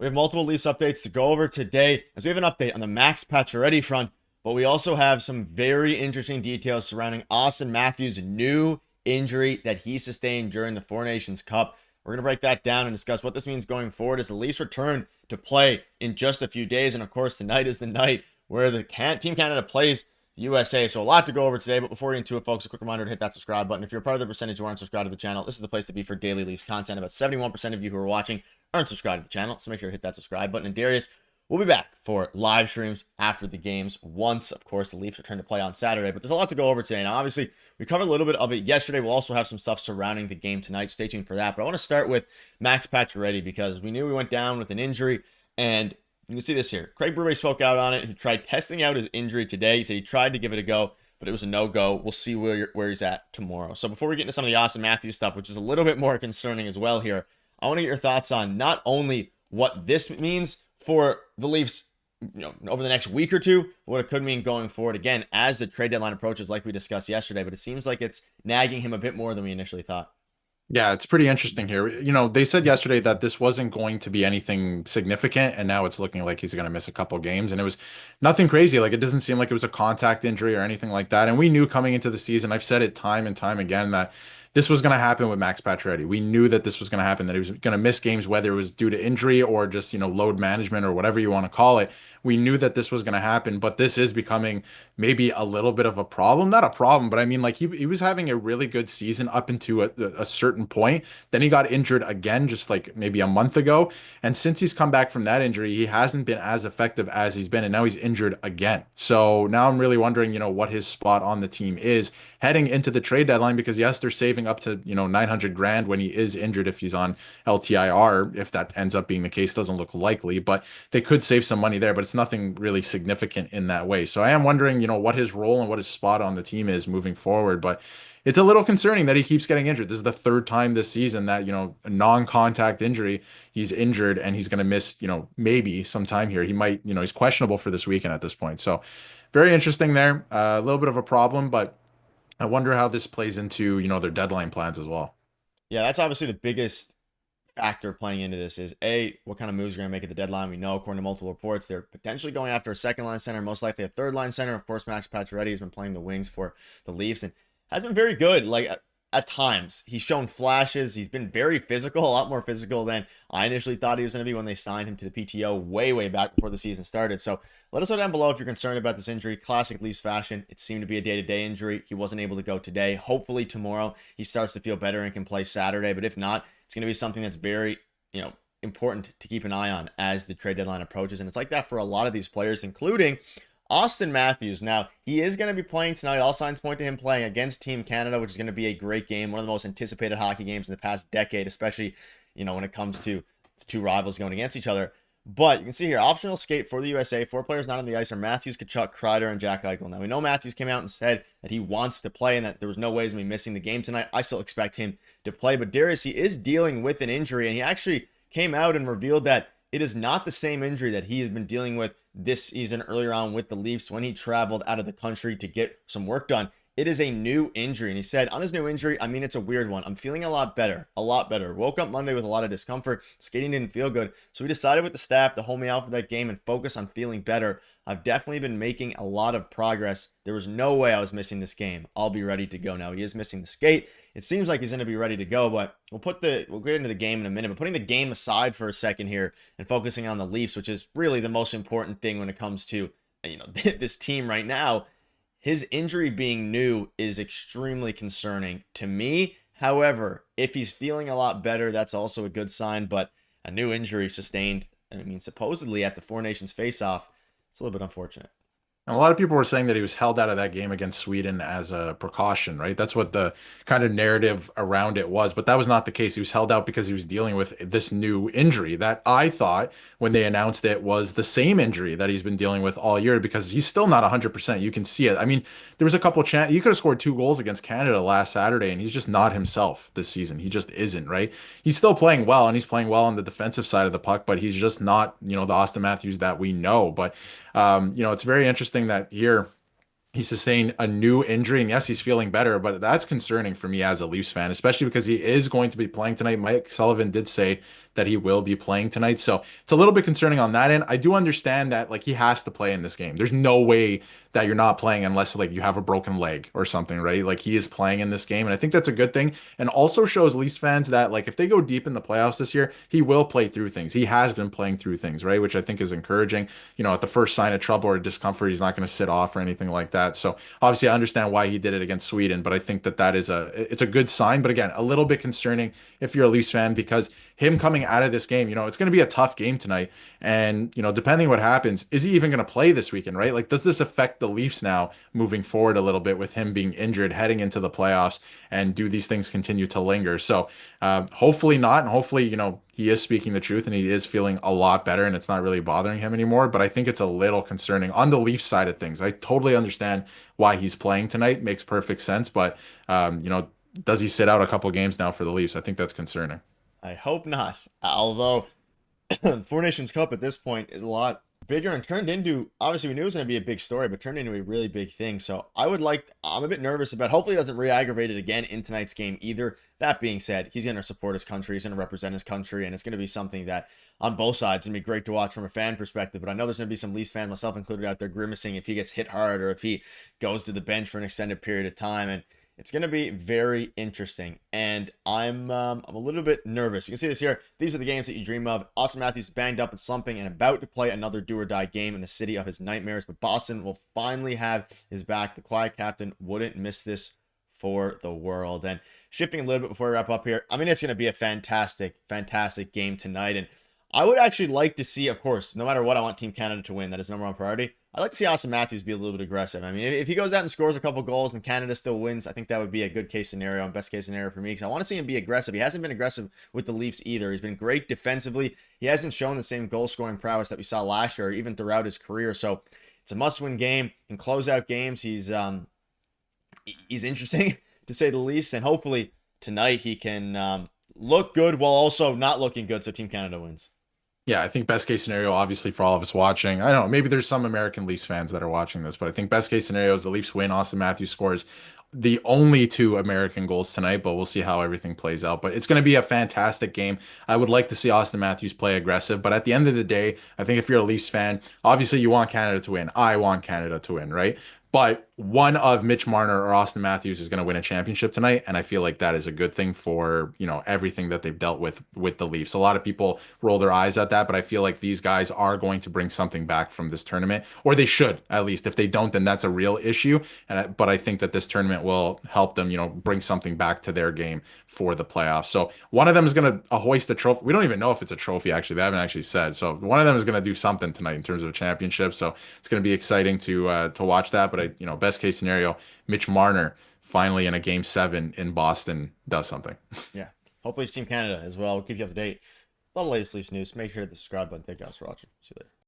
We have multiple Leafs updates to go over today, as we have an update on the Max Pacioretty front, but we also have some very interesting details surrounding Austin Matthews' new injury that he sustained during the Four Nations Cup. We're going to break that down and discuss what this means going forward as the Leafs return to play in just a few days. And of course, tonight is the night where the Team Canada plays the USA. So a lot to go over today. But before we get into it, folks, a quick reminder to hit that subscribe button. If you're part of the percentage who aren't subscribed to the channel, this is the place to be for daily Leafs content. About 71% of you who are watching aren't subscribed to the channel. So make sure to hit that subscribe button. And Darius, we'll be back for live streams after the games once, of course, the Leafs return to play on Saturday. But there's a lot to go over today. Now, obviously, we covered a little bit of it yesterday. We'll also have some stuff surrounding the game tonight. Stay tuned for that. But I want to start with Max Pacioretty because we knew we went down with an injury. And you can see this here. Craig Berube spoke out on it. He tried testing out his injury today. He said he tried to give it a go, but it was a no-go. We'll see where he's at tomorrow. So before we get into some of the Austin Matthews stuff, which is a little bit more concerning as well here, I want to get your thoughts on not only what this means for the Leafs, over the next week or two, what it could mean going forward, again, as the trade deadline approaches, like we discussed yesterday, but it seems like it's nagging him a bit more than we initially thought. Yeah, it's pretty interesting here. They said yesterday that this wasn't going to be anything significant, and now it's looking like he's going to miss a couple games. And it was nothing crazy. Like, it doesn't seem like it was a contact injury or anything like that. And we knew coming into the season, I've said it time and time again, that this was going to happen with Max Pacioretty. We knew that this was going to happen, that he was going to miss games, whether it was due to injury or just, load management or whatever you want to call it. We knew that this was going to happen, but this is becoming maybe a little bit of a problem. Not a problem, but I mean, like he was having a really good season up into a certain point. Then he got injured again, just like maybe a month ago. And since he's come back from that injury, he hasn't been as effective as he's been. And now he's injured again. So now I'm really wondering, what his spot on the team is heading into the trade deadline, because yes, they're saving up to, 900 grand when he is injured if he's on LTIR. If that ends up being the case, doesn't look likely, but they could save some money there, but it's nothing really significant in that way. So I am wondering, what his role and what his spot on the team is moving forward. But it's a little concerning that he keeps getting injured. This is the third time this season that, a non-contact injury, he's injured and he's going to miss, maybe some time here. He might, he's questionable for this weekend at this point. So very interesting there. A little bit of a problem, but I wonder how this plays into, their deadline plans as well. Yeah, that's obviously the biggest factor playing into this is what kind of moves you're going to make at the deadline. We know, according to multiple reports, they're potentially going after a second line center, most likely a third line center. Of course, Max Pacioretty has been playing the wings for the Leafs and has been very good. Like at times, he's shown flashes. He's been very physical, a lot more physical than I initially thought he was going to be when they signed him to the PTO way back before the season started. So let us know down below if you're concerned about this injury. Classic Leafs fashion. It seemed to be a day-to-day injury. He wasn't able to go today. Hopefully tomorrow he starts to feel better and can play Saturday. But if not, it's going to be something that's very, important to keep an eye on as the trade deadline approaches. And it's like that for a lot of these players, including Austin Matthews. Now, he is going to be playing tonight. All signs point to him playing against Team Canada, which is going to be a great game. One of the most anticipated hockey games in the past decade, especially, when it comes to two rivals going against each other. But you can see here, optional skate for the USA. 4 players not on the ice are Matthews, Tkachuk, Kreider, and Jack Eichel. Now, we know Matthews came out and said that he wants to play and that there was no way he's going to be missing the game tonight. I still expect him to play. But Darius, he is dealing with an injury, and he actually came out and revealed that it is not the same injury that he has been dealing with this season earlier on with the Leafs when he traveled out of the country to get some work done. It is a new injury. And he said on his new injury, it's a weird one. I'm feeling a lot better. Woke up Monday with a lot of discomfort. Skating didn't feel good. So we decided with the staff to hold me out for that game and focus on feeling better. I've definitely been making a lot of progress. There was no way I was missing this game. I'll be ready to go now. He is missing the skate. It seems like he's going to be ready to go, but we'll get into the game in a minute. But putting the game aside for a second here and focusing on the Leafs, which is really the most important thing when it comes to, this team right now. His injury being new is extremely concerning to me. However, if he's feeling a lot better, that's also a good sign. But a new injury sustained, supposedly at the Four Nations face-off, it's a little bit unfortunate. And a lot of people were saying that he was held out of that game against Sweden as a precaution, right? That's what the kind of narrative around it was. But that was not the case. He was held out because he was dealing with this new injury that I thought when they announced it was the same injury that he's been dealing with all year, because he's still not 100%. You can see it. There was a couple chances. He could have scored 2 goals against Canada last Saturday, and he's just not himself this season. He just isn't, right? He's still playing well, and he's playing well on the defensive side of the puck, but he's just not, the Austin Matthews that we know. But it's very interesting that here he sustained a new injury, and yes, he's feeling better, but that's concerning for me as a Leafs fan, especially because he is going to be playing tonight. Mike Sullivan did say that he will be playing tonight. So it's a little bit concerning on that end. I do understand that like he has to play in this game. There's no way that you're not playing unless like you have a broken leg or something, right? Like he is playing in this game, and I think that's a good thing. And also shows Leafs fans that like if they go deep in the playoffs this year, he will play through things. He has been playing through things, right? Which I think is encouraging. At the first sign of trouble or discomfort, he's not going to sit off or anything like that. So obviously, I understand why he did it against Sweden, but I think that that is it's a good sign. But again, a little bit concerning if you're a Leafs fan because him coming out of this game, it's going to be a tough game tonight. And, depending what happens, is he even going to play this weekend, right? Like, does this affect the Leafs now moving forward a little bit with him being injured heading into the playoffs? And do these things continue to linger? So, hopefully not. And hopefully, he is speaking the truth and he is feeling a lot better and it's not really bothering him anymore. But I think it's a little concerning on the Leafs side of things. I totally understand why he's playing tonight. Makes perfect sense. But, does he sit out a couple games now for the Leafs? I think that's concerning. I hope not. Although Four Nations Cup at this point is a lot bigger and turned into, obviously we knew it was going to be a big story, but turned into a really big thing. So I'm a bit nervous about, hopefully it doesn't re-aggravate it again in tonight's game either. That being said, he's going to support his country, he's going to represent his country, and it's going to be something that on both sides, it's going to be great to watch from a fan perspective. But I know there's going to be some Leafs fans, myself included, out there grimacing if he gets hit hard or if he goes to the bench for an extended period of time. And it's going to be very interesting, and I'm a little bit nervous. You can see this here. These are the games that you dream of. Austin Matthews banged up and slumping and about to play another do-or-die game in the city of his nightmares, but Boston will finally have his back. The quiet captain wouldn't miss this for the world. And shifting a little bit before we wrap up here, I mean, it's going to be a fantastic, fantastic game tonight, and I would actually like to see, of course, no matter what, I want Team Canada to win. That is number one priority. I'd like to see Austin Matthews be a little bit aggressive. I mean, if he goes out and scores a couple goals and Canada still wins, I think that would be a good case scenario and best case scenario for me because I want to see him be aggressive. He hasn't been aggressive with the Leafs either. He's been great defensively. He hasn't shown the same goal-scoring prowess that we saw last year or even throughout his career. So it's a must-win game. In closeout games, he's interesting to say the least. And hopefully tonight he can look good while also not looking good so Team Canada wins. Yeah, I think best case scenario, obviously, for all of us watching. I don't know, maybe there's some American Leafs fans that are watching this, but I think best case scenario is the Leafs win. Austin Matthews scores the only two American goals tonight, but we'll see how everything plays out. But it's going to be a fantastic game. I would like to see Austin Matthews play aggressive, but at the end of the day, I think if you're a Leafs fan, obviously you want Canada to win. I want Canada to win, right? But one of Mitch Marner or Austin Matthews is going to win a championship tonight, and I feel like that is a good thing for, everything that they've dealt with the Leafs. A lot of people roll their eyes at that, but I feel like these guys are going to bring something back from this tournament, or they should at least. If they don't, then that's a real issue. But I think that this tournament will help them, bring something back to their game for the playoffs. So one of them is going to hoist the trophy. We don't even know if it's a trophy, actually. They haven't actually said. So one of them is going to do something tonight in terms of a championship. So it's going to be exciting to watch that. But best case scenario, Mitch Marner finally in a game 7 in Boston does something. Yeah. Hopefully it's Team Canada as well. We'll keep you up to date with all the latest Leafs news. Make sure to hit the subscribe button. Thank you guys for watching. See you later.